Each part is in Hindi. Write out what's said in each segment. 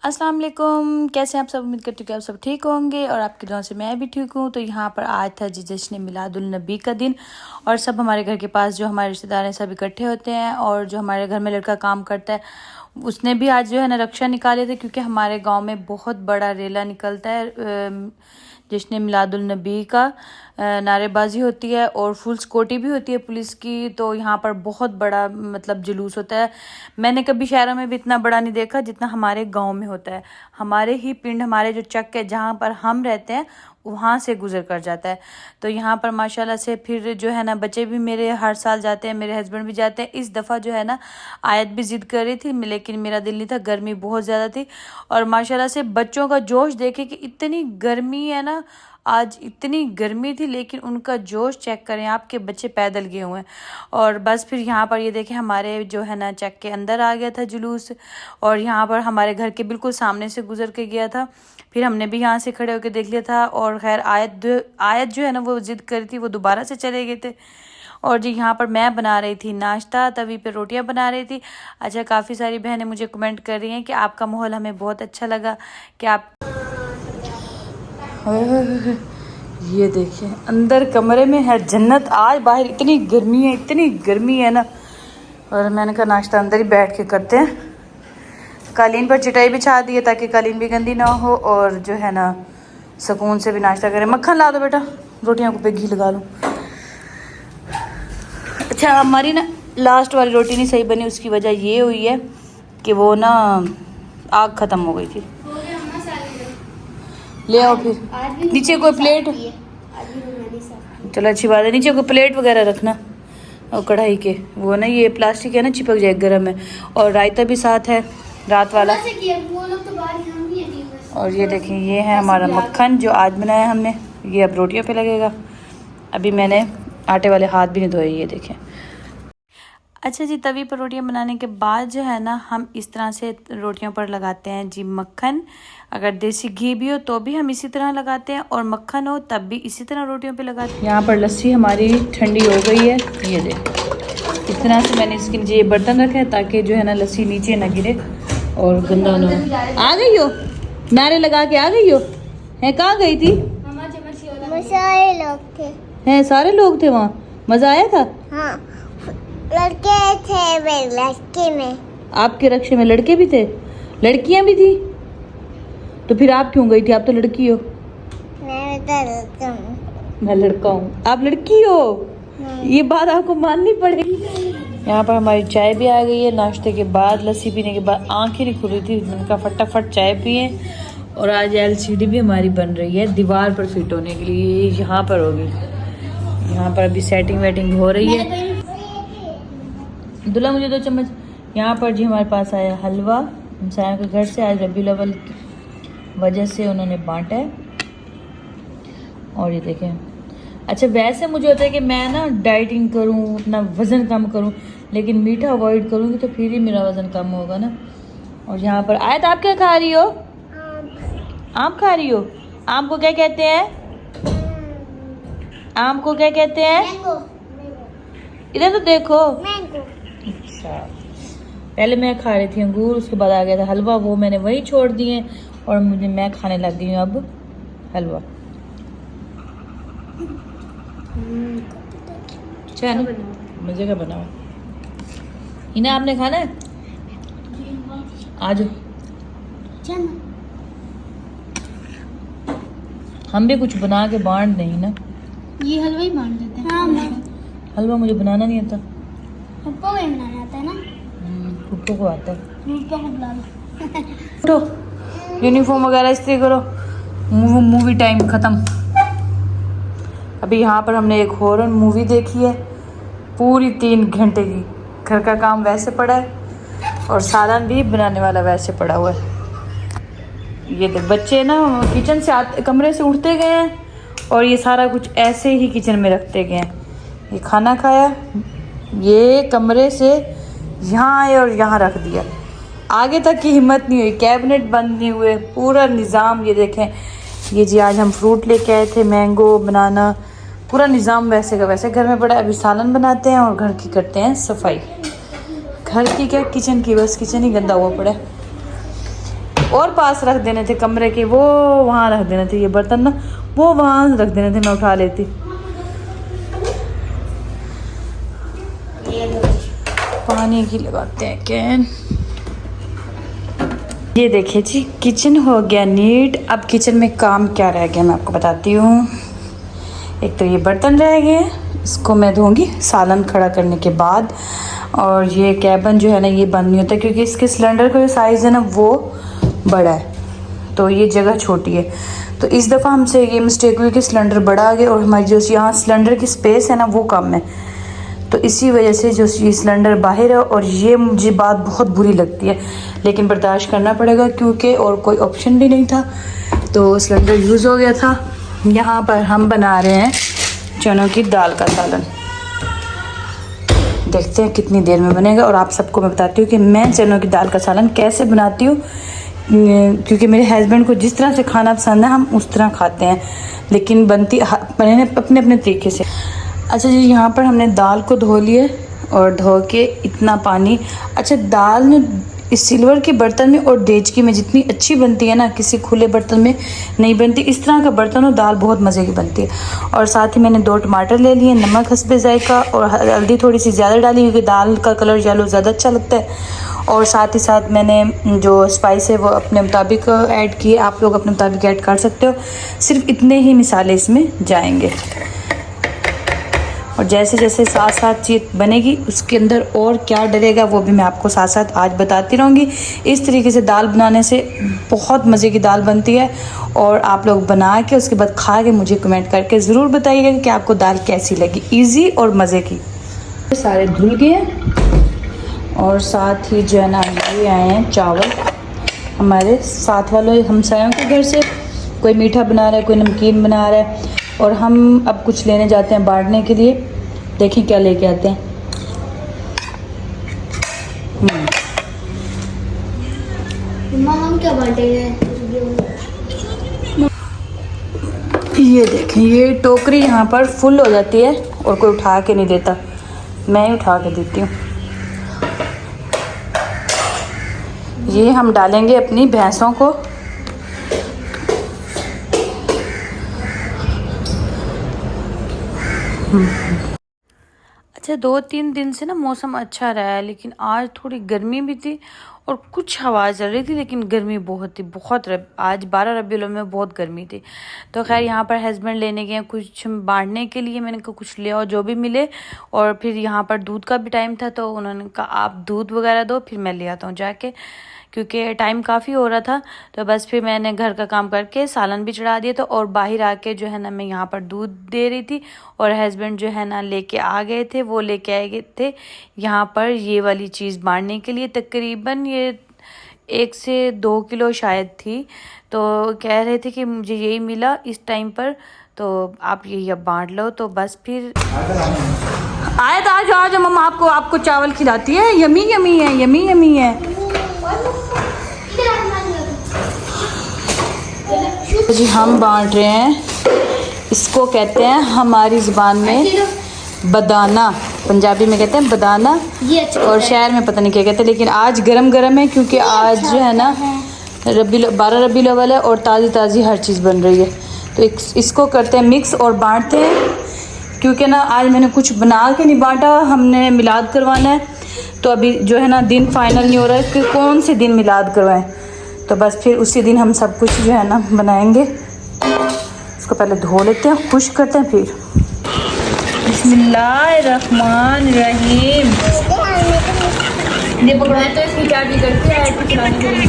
अस्सलाम वालेकुम, कैसे हैं आप सब। उम्मीद करती हूँ कि आप सब ठीक होंगे और आपकी दुआ से मैं भी ठीक हूँ। तो यहाँ पर आज था जश्न मिलादुल नबी का दिन और सब हमारे घर के पास जो हमारे रिश्तेदार हैं सब इकट्ठे होते हैं। और जो हमारे घर में लड़का काम करता है उसने भी आज जो है ना रक्षा निकाले थे, क्योंकि हमारे गांव में बहुत बड़ा रेला निकलता है जश्न मिलादुल नबी का। नारेबाजी होती है और फुल सिक्योरिटी भी होती है पुलिस की। तो यहाँ पर बहुत बड़ा मतलब जुलूस होता है। मैंने कभी शहरों में भी इतना बड़ा नहीं देखा जितना हमारे गांव में होता है। हमारे ही पिंड, हमारे जो चक है जहाँ पर हम रहते हैं वहाँ से गुजर कर जाता है। तो यहाँ पर माशाल्लाह से फिर जो है ना बच्चे भी मेरे हर साल जाते हैं, मेरे हस्बैंड भी जाते हैं। इस दफ़ा जो है ना आयत भी ज़िद कर रही थी लेकिन मेरा दिल नहीं था, गर्मी बहुत ज़्यादा थी। और माशाल्लाह से बच्चों का जोश देखे कि इतनी गर्मी है ना, आज इतनी गर्मी थी लेकिन उनका जोश चेक करें, आपके बच्चे पैदल गए हुए हैं। और बस फिर यहाँ पर ये देखें हमारे जो है ना चक के अंदर आ गया था जुलूस और यहाँ पर हमारे घर के बिल्कुल सामने से गुजर के गया था। फिर हमने भी यहाँ से खड़े होकर देख लिया था। और खैर आयत जो है ना वो ज़िद करी थी, वो दोबारा से चले गए थे। और जी यहाँ पर मैं बना रही थी नाश्ता, तवी पे रोटियां बना रही थी। अच्छा, काफ़ी सारी बहनें मुझे कमेंट कर रही हैं कि आपका माहौल हमें बहुत अच्छा लगा कि आप ये देखिए अंदर कमरे में है जन्नत। आज बाहर इतनी गर्मी है ना। और मैंने कहा नाश्ता अंदर ही बैठ के करते हैं। कालीन पर चटाई बिछा दी है ताकि कालीन भी गंदी ना हो और जो है ना सुकून से भी नाश्ता करें। मक्खन ला दो बेटा, रोटियां को पे घी लगा लूँ। अच्छा, हमारी ना लास्ट वाली रोटी नहीं सही बनी, उसकी वजह ये हुई है कि वो ना आग ख़त्म हो गई थी। ले आओ फिर नीचे कोई प्लेट, चलो अच्छी बात है। नीचे कोई प्लेट वगैरह रखना और कढ़ाई के वो ना ये प्लास्टिक है ना चिपक जाए गर्म है। और रायता भी साथ है रात वाला। और ये देखें ये है हमारा मक्खन जो आज बनाया हमने, ये अब रोटियों पे लगेगा। अभी मैंने आटे वाले हाथ भी नहीं धोए, ये देखें। अच्छा जी, तवी पर रोटियां बनाने के बाद जो है ना हम इस तरह से रोटियों पर लगाते हैं जी मक्खन। अगर देसी घी भी हो तो भी हम इसी तरह लगाते हैं और मक्खन हो तब भी इसी तरह रोटियों पे लगाते हैं। यहाँ पर लस्सी हमारी ठंडी हो गई है, ये देख इस तरह से मैंने इसके नीचे ये बर्तन रखा है ताकि जो है ना लस्सी नीचे ना गिरे और गंदा ना हो। आ गई हो, नारे लगा के आ गई हो। है कहाँ गई थी? सारे लोग थे। हैं सारे लोग थे वहाँ, मजा आया था? हाँ, लड़के थे लड़के में। आपके रक्षे में लड़के भी थे, लड़कियां भी थी? तो फिर आप क्यों गई थी? आप तो लड़की हो। मैं तो लड़का हूँ। मैं लड़का हूँ, आप लड़की हो। ये बात आपको माननी पड़ेगी। यहाँ पर हमारी चाय भी आ गई है। नाश्ते के बाद लस्सी पीने के बाद आंखें नहीं खुल रही थी, उनका फटाफट चाय पिए। और आज LCD भी हमारी बन रही है दीवार पर फिट होने के लिए, यहाँ पर होगी। यहाँ पर अभी सेटिंग वेटिंग हो रही है। दूल्हा मुझे 2 चम्मच। यहाँ पर जी हमारे पास आया हलवा हमसायों के घर से, आज रबीउल अव्वल की वजह से उन्होंने बांटा है। और ये देखें, अच्छा वैसे मुझे होता है कि मैं ना डाइटिंग करूँ, अपना वज़न कम करूँ, लेकिन मीठा अवॉइड करूँगी तो फिर ही मेरा वज़न कम होगा ना। और यहाँ पर आयत आप क्या खा रही हो? आम खा रही हो? आम को क्या कहते हैं? आम को क्या कहते हैं? इधर तो देखो। अच्छा, पहले मैं खा रही थी अंगूर, उसके बाद आ गया था हलवा, वो मैंने वही छोड़ दिए और मैं खाने लग गई हूँ अब हलवा। अच्छा ना, मजे का बनाओ। इन्हें आपने खाना है? आज हम भी कुछ बना के बांट दें ना। ये हलवा ही बांट देते हैं। हाँ, हलवा मुझे बनाना नहीं आता। पप्पा को बनाना आता है ना? पप्पा को आता है। पप्पा को बुला लो। उठो, यूनिफॉर्म वगैरह इस्त्री करो, मूवी टाइम ख़त्म। अभी यहाँ पर हमने एक हॉरर मूवी देखी है पूरी 3 घंटे की। घर का काम वैसे पड़ा है और सालन भी बनाने वाला वैसे पड़ा हुआ है। ये देख बच्चे ना किचन से कमरे से उठते गए हैं और ये सारा कुछ ऐसे ही किचन में रखते गए हैं। ये खाना खाया, ये कमरे से यहाँ आए और यहाँ रख दिया, आगे तक की हिम्मत नहीं हुई, कैबिनेट बंद नहीं हुए, पूरा निज़ाम। ये देखें, ये जी आज हम फ्रूट लेके आए थे, मैंगो बनाना, पूरा निज़ाम वैसे का वैसे घर में पड़ा है। अभी सालन बनाते हैं और घर की करते हैं सफाई। घर की क्या, किचन की, बस किचन ही गंदा हुआ पड़ा है। और पास रख देने थे कमरे के, वो वहाँ रख देने थे, ये बर्तन ना वो वहाँ रख देने थे, मैं उठा लेती। पानी की लगाते हैं कैन। ये देखिए जी, किचन हो गया नीट। अब किचन में काम क्या रह गया मैं आपको बताती हूँ। एक तो ये बर्तन रह गए, इसको मैं धोऊंगी सालन खड़ा करने के बाद। और ये कैबिन जो है ना ये बंद नहीं होता क्योंकि इसके सिलेंडर का जो साइज़ है ना वो बड़ा है, तो ये जगह छोटी है। तो इस दफ़ा हमसे ये मिस्टेक हुई कि सिलेंडर बड़ा आ गया और हमारी जो यहाँ सिलेंडर की स्पेस है ना वो कम है, तो इसी वजह से जो ये सिलेंडर बाहर है। और ये मुझे बात बहुत बुरी लगती है, लेकिन बर्दाश्त करना पड़ेगा क्योंकि और कोई ऑप्शन भी नहीं था, तो सिलेंडर यूज़ हो गया था। यहाँ पर हम बना रहे हैं चनों की दाल का सालन, देखते हैं कितनी देर में बनेगा। और आप सबको मैं बताती हूँ कि मैं चनों की दाल का सालन कैसे बनाती हूँ, क्योंकि मेरे हस्बैंड को जिस तरह से खाना पसंद है हम उस तरह खाते हैं, लेकिन बनती अपने अपने तरीके से। अच्छा जी, यहाँ पर हमने दाल को धो लिए और धो के इतना पानी। अच्छा, दाल में इस सिल्वर के बर्तन में और डेचकी में जितनी अच्छी बनती है ना, किसी खुले बर्तन में नहीं बनती। इस तरह का बर्तन हो दाल बहुत मज़े की बनती है। और साथ ही मैंने 2 टमाटर ले लिए, नमक हस्बे जायका और हल्दी थोड़ी सी ज़्यादा डाली क्योंकि दाल का कलर येलो ज़्यादा अच्छा लगता है। और साथ ही साथ मैंने जो स्पाइस है वो अपने मुताबिक ऐड किए, आप लोग अपने मुताबिक ऐड कर सकते हो। सिर्फ इतने ही मिसाले इसमें जाएंगे। और जैसे जैसे साथ साथ चीज़ बनेगी उसके अंदर और क्या डलेगा वो भी मैं आपको साथ साथ आज बताती रहूँगी। इस तरीके से दाल बनाने से बहुत मज़े की दाल बनती है। और आप लोग बना के उसके बाद खा के मुझे कमेंट करके ज़रूर बताइएगा कि आपको दाल कैसी लगी, इजी और मज़े की। सारे धुल गए हैं और साथ ही जो है ना ये आए हैं चावल हमारे साथ वालों हमसायों के घर से। कोई मीठा बना रहा है, कोई नमकीन बना रहा है। और हम अब कुछ लेने जाते हैं बांटने के लिए, देखें क्या लेके आते हैं। हम क्या बांटेंगे? ये देखें, ये टोकरी यहाँ पर फुल हो जाती है और कोई उठा के नहीं देता, मैं ही उठा के देती हूँ। ये हम डालेंगे अपनी भैंसों को। अच्छा, 2-3 दिन से ना मौसम अच्छा रहा है, लेकिन आज थोड़ी गर्मी भी थी और कुछ हवा चल रही थी, लेकिन गर्मी बहुत थी, आज 12 रबीउल अव्वल में बहुत गर्मी थी। तो खैर यहाँ पर हस्बैंड लेने गए कुछ बांटने के लिए, मैंने कहा कुछ ले आओ जो भी मिले। और फिर यहाँ पर दूध का भी टाइम था, तो उन्होंने कहा आप दूध वगैरह दो, फिर मैं ले आता हूँ जाके, क्योंकि टाइम काफ़ी हो रहा था। तो बस फिर मैंने घर का काम करके सालन भी चढ़ा दिया था और बाहर आके जो है ना मैं यहाँ पर दूध दे रही थी। और हस्बैंड जो है ना लेके आ गए थे, वो लेके आए गए थे यहाँ पर ये वाली चीज़ बांटने के लिए। तकरीबन ये 1 से 2 किलो शायद थी। तो कह रहे थे कि मुझे यही मिला इस टाइम पर, तो आप यही अब बांट लो। तो बस फिर आए तो आज मम्मा आपको चावल खिलाती है, यमी यमी है, यमी यमी है जी। हम बांट रहे हैं, इसको कहते हैं हमारी ज़ुबान में बदाना, पंजाबी में कहते हैं बदाना, और शहर में पता नहीं क्या कहते हैं। लेकिन आज गरम गरम है क्योंकि आज जो है ना 12 रबीउल अव्वल है और ताज़ी ताज़ी हर चीज़ बन रही है। तो इसको करते हैं मिक्स और बांटते हैं, क्योंकि ना आज मैंने कुछ बना के नहीं बांटा, हमने मिलाद करवाना है। तो अभी जो है ना दिन फाइनल नहीं हो रहा है कि कौन से दिन मिलाद करवाएं, तो बस फिर उसी दिन हम सब कुछ जो है ना बनाएंगे। इसको पहले धो लेते हैं, खुश करते हैं, फिर बिस्मिल्लाहिर्रहमानिर्रहीम। ये पकड़ाए तो इसकी क्या भी करती है ऐसे चलाने के लिए।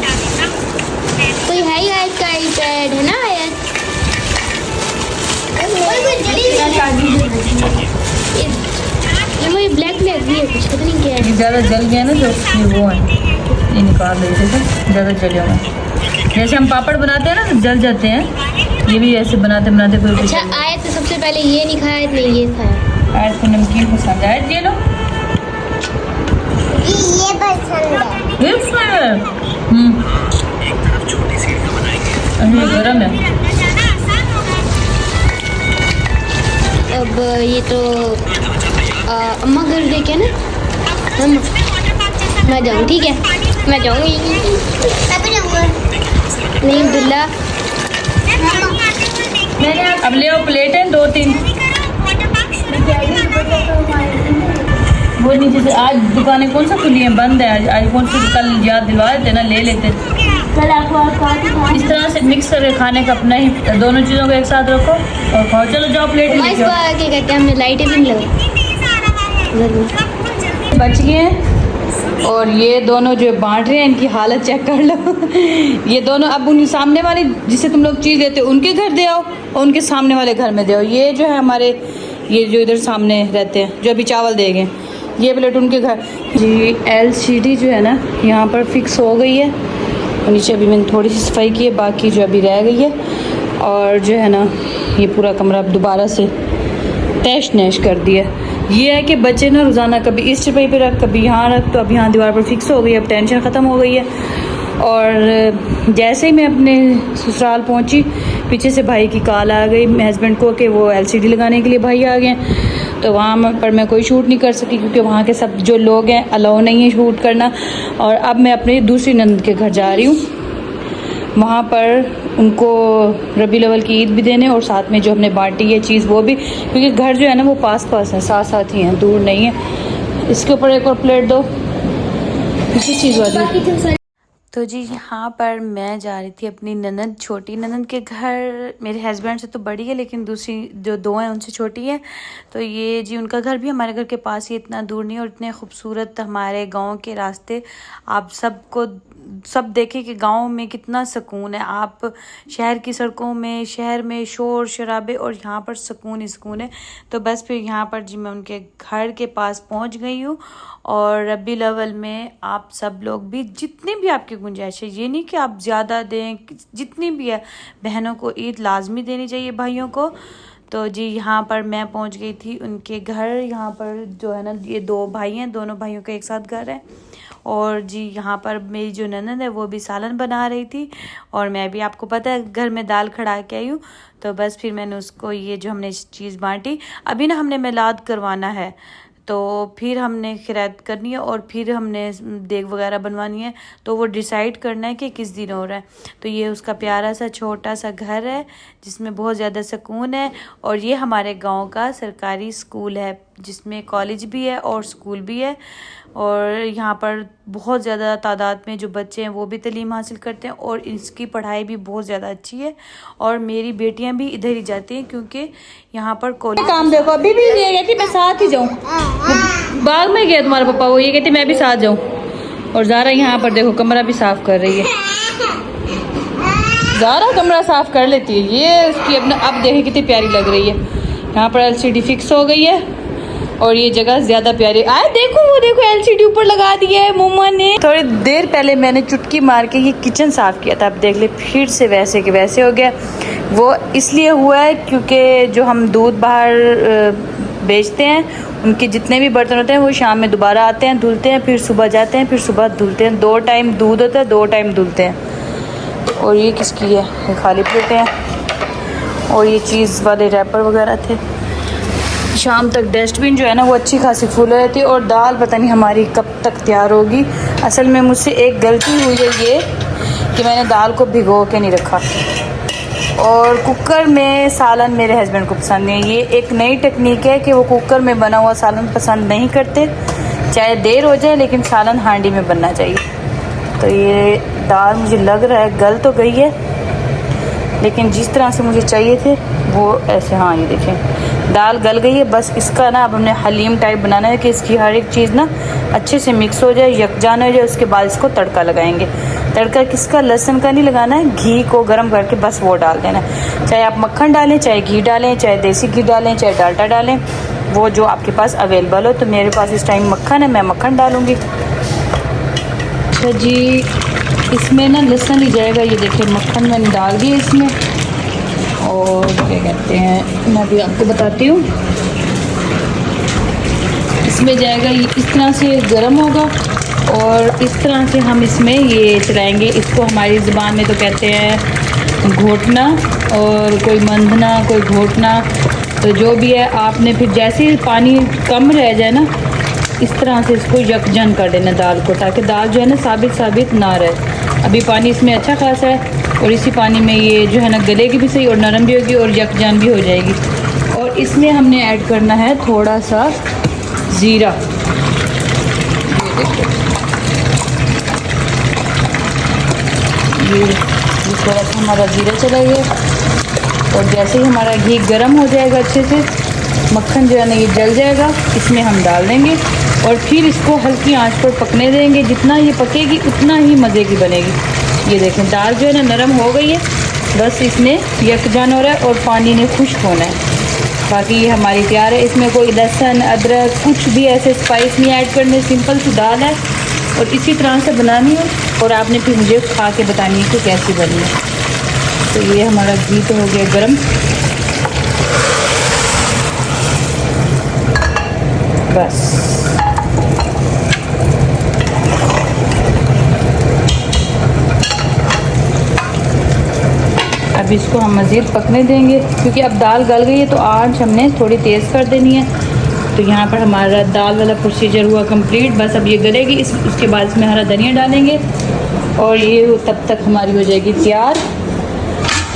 तो है ही का आईपैड है ना यार, मुझे ब्लैक भी है, कुछ पता नहीं क्या है। ज़्यादा जल गया ना, जो ये वो है ये निकाल लेते थे, ज़्यादा जले हुए। जैसे हम पापड़ बनाते हैं ना जल जाते हैं, ये भी ऐसे बनाते बनाते कोई। अच्छा, आए तो सबसे पहले ये नहीं खाया, नहीं ये खाया। आज को नमकीन पसंद है, ये लो, ये पसंद है। ये गरम है। अब ये तो अम्मा घर देखे ना, मैं जाऊँ, ठीक है मैं जाऊँगी, मैं भी जाऊँगा। नहीं अब्दुल्ला। अब ले आओ प्लेटें 2-3। वो नीचे से आज दुकानें कौन सा खुली हैं? बंद है आज कौन सी? कल याद दिलवा देते ना, ले लेते। इस तरह से मिक्स करके खाने का अपना ही, दोनों चीज़ों को एक साथ रखो और खाओ। चलो जाओ प्लेट लेके आओ। क्या कहते हैं, हमने लाइटें भी नहीं लगाई। बच गए हैं और ये दोनों जो बांट रहे हैं इनकी हालत चेक कर लो। ये दोनों अब उन सामने वाले जिसे तुम लोग चीज़ देते हो उनके घर दे आओ और उनके सामने वाले घर में दे आओ। ये जो है हमारे, ये जो इधर सामने रहते हैं जो अभी चावल देंगे, ये प्लेट उनके घर। जी LCD जो है ना यहाँ पर फिक्स हो गई है। नीचे अभी मैंने थोड़ी सी सफाई की है, बाकी जो अभी रह गई है। और जो है ना ये पूरा कमरा अब दोबारा से तैश नैश कर दिया। ये है कि बच्चे ना रोज़ाना कभी इस चटाई पे रख, कभी यहाँ रख, तो अब यहाँ दीवार पर फिक्स हो गई, अब टेंशन ख़त्म हो गई है। और जैसे ही मैं अपने ससुराल पहुँची, पीछे से भाई की कॉल आ गई मेरे हस्बैंड को कि वो LCD लगाने के लिए भाई आ गए। तो वहाँ पर मैं कोई शूट नहीं कर सकी क्योंकि वहाँ के सब जो लोग हैं अलाउ नहीं है शूट करना। और अब मैं अपनी दूसरी नंद के घर जा रही हूँ, वहाँ पर उनको रबी अव्वल की ईद भी देने और साथ में जो हमने बांटी है चीज़ वो भी, क्योंकि घर जो है ना वो पास पास है, साथ साथ ही हैं, दूर नहीं है। इसके ऊपर एक और प्लेट दो, इसी चीज़ वाली। तो जी यहाँ पर मैं जा रही थी अपनी ननद, छोटी ननद के घर। मेरे हस्बैंड से तो बड़ी है लेकिन दूसरी जो दो हैं उनसे छोटी है। तो ये जी उनका घर भी हमारे घर के पास ही, इतना दूर नहीं, और इतने खूबसूरत हमारे गांव के रास्ते। आप सब देखें कि गांव में कितना सुकून है। आप शहर की सड़कों में, शहर में शोर शराबे, और यहाँ पर सुकून ही सुकून है। तो बस फिर यहाँ पर जी मैं उनके घर के पास पहुँच गई हूँ। और रबी अव्वल में आप सब लोग भी, जितनी भी आपकी गुंजाइश है, ये नहीं कि आप ज़्यादा दें, जितनी भी है, बहनों को ईद लाजमी देनी चाहिए, भाइयों को। तो जी यहाँ पर मैं पहुँच गई थी उनके घर। यहाँ पर जो है ना ये 2 भाई हैं, दोनों भाइयों का एक साथ घर है। और जी यहाँ पर मेरी जो ननद है वो भी सालन बना रही थी, और मैं भी, आपको पता है, घर में दाल खड़ा के आई हूँ। तो बस फिर मैंने उसको ये जो हमने चीज़ बांटी, अभी ना हमने मिलाद करवाना है, तो फिर हमने खिरायत करनी है और फिर हमने देग वगैरह बनवानी है। तो वो डिसाइड करना है कि किस दिन हो रहा है। तो ये उसका प्यारा सा छोटा सा घर है जिसमें बहुत ज़्यादा सुकून है। और ये हमारे गांव का सरकारी स्कूल है जिसमें कॉलेज भी है और स्कूल भी है। और यहाँ पर बहुत ज़्यादा तादाद में जो बच्चे हैं वो भी तालीम हासिल करते हैं, और इसकी पढ़ाई भी बहुत ज़्यादा अच्छी है। और मेरी बेटियाँ भी इधर ही जाती हैं क्योंकि यहाँ पर कॉलेज काम। देखो अभी भी ये कहती मैं साथ ही जाऊँ, बाग में गया तुम्हारा पापा, वो ये कहती मैं भी साथ जाऊँ। और ज़ारा यहाँ पर देखो कमरा भी साफ़ कर रही है। ज़ारा कमरा साफ़ कर लेती है, ये उसकी अपना। अब देखें कितनी प्यारी लग रही है। यहाँ पर LCD फिक्स हो गई है और ये जगह ज़्यादा प्यारी। आए देखो, वो देखो LCD ऊपर लगा दिया है मम्मा ने। थोड़ी देर पहले मैंने चुटकी मार के ये किचन साफ़ किया था, अब देख ले फिर से वैसे के वैसे हो गया। वो इसलिए हुआ है क्योंकि जो हम दूध बाहर बेचते हैं उनके जितने भी बर्तन होते हैं वो शाम में दोबारा आते हैं, धुलते हैं, फिर सुबह जाते हैं, फिर सुबह धुलते हैं। 2 टाइम दूध होता है, 2 टाइम धुलते हैं। और ये किसकी है? ये खाली प्लेटें हैं और ये चीज़ वाले रैपर वगैरह थे। शाम तक डस्टबिन जो है ना वो अच्छी खासी फुल रहती है। और दाल पता नहीं हमारी कब तक तैयार होगी। असल में मुझसे एक गलती हुई है ये कि मैंने दाल को भिगो के नहीं रखा। और कुकर में सालन मेरे हस्बैंड को पसंद नहीं है। ये एक नई टेक्निक है कि वो कुकर में बना हुआ सालन पसंद नहीं करते, चाहे देर हो जाए लेकिन सालन हांडी में बनना चाहिए। तो ये दाल मुझे लग रहा है गल तो गई है, लेकिन जिस तरह से मुझे चाहिए थे वो ऐसे, हाँ ये देखें दाल गल गई है। बस इसका ना अब हमने हलीम टाइप बनाना है कि इसकी हर एक चीज़ ना अच्छे से मिक्स हो जाए, यकजान हो जाए। उसके बाद इसको तड़का लगाएंगे। तड़का किसका? लहसुन का नहीं लगाना है, घी को गर्म करके बस वो डाल देना है। चाहे आप मक्खन डालें, चाहे घी डालें, चाहे देसी घी डालें, चाहे डालडा डालें, वो जो आपके पास अवेलेबल हो। तो मेरे पास इस टाइम मक्खन है, मैं मक्खन डालूँगी। तो जी इसमें ना लहसुन ही जाएगा। ये देखिए मक्खन मैंने डाल दिया इसमें। और क्या कहते हैं, मैं भी आपको बताती हूँ, इसमें जाएगा ये इस तरह से गर्म होगा और इस तरह से हम इसमें ये चलाएंगे। इसको हमारी ज़ुबान में तो कहते हैं घोटना, और कोई मंधना, कोई घोटना, तो जो भी है। आपने फिर जैसे ही पानी कम रह जाए ना, इस तरह से इसको यकजन कर देना दाल को, ताकि दाल जो है ना साबित ना रहे। अभी पानी इसमें अच्छा खासा है, और इसी पानी में ये जो है ना गलेगी भी सही और नरम भी होगी और यकजान भी हो जाएगी। और इसमें हमने ऐड करना है थोड़ा सा ज़ीरा। ये थोड़ा सा हमारा ज़ीरा चला गया और जैसे ही हमारा घी गर्म हो जाएगा अच्छे से, मक्खन जो है ना ये जल जाएगा, इसमें हम डाल देंगे और फिर इसको हल्की आंच पर पकने देंगे। जितना ये पकेगी उतना ही मज़े की बनेगी। ये देखें दाल जो है ना नरम हो गई है, बस इसमें यकजान हो रहा है और पानी ने खुश्क होना है। बाकी ये हमारी तैयार है। इसमें कोई लहसुन अदरक कुछ भी ऐसे स्पाइस नहीं ऐड करने, सिंपल सी दाल है और इसी तरह से बनानी है और आपने फिर मुझे खा के बतानी है कि कैसी बनी है। तो ये हमारा घी तो हो गया गरम, बस अब इसको हम मज़ीद पकने देंगे क्योंकि अब दाल गल गई है तो आंच हमने थोड़ी तेज़ कर देनी है। तो यहाँ पर हमारा दाल वाला प्रोसीजर हुआ कंप्लीट। बस अब ये गलेगी, उसके बाद इसमें हरा धनिया डालेंगे और ये तब तक हमारी हो जाएगी तैयार।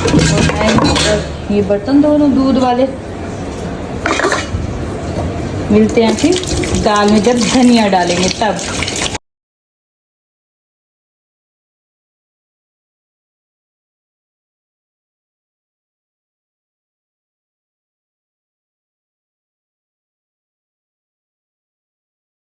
और मैं ये बर्तन दोनों दूध वाले मिलते हैं फिर दाल में जब धनिया डालेंगे तब।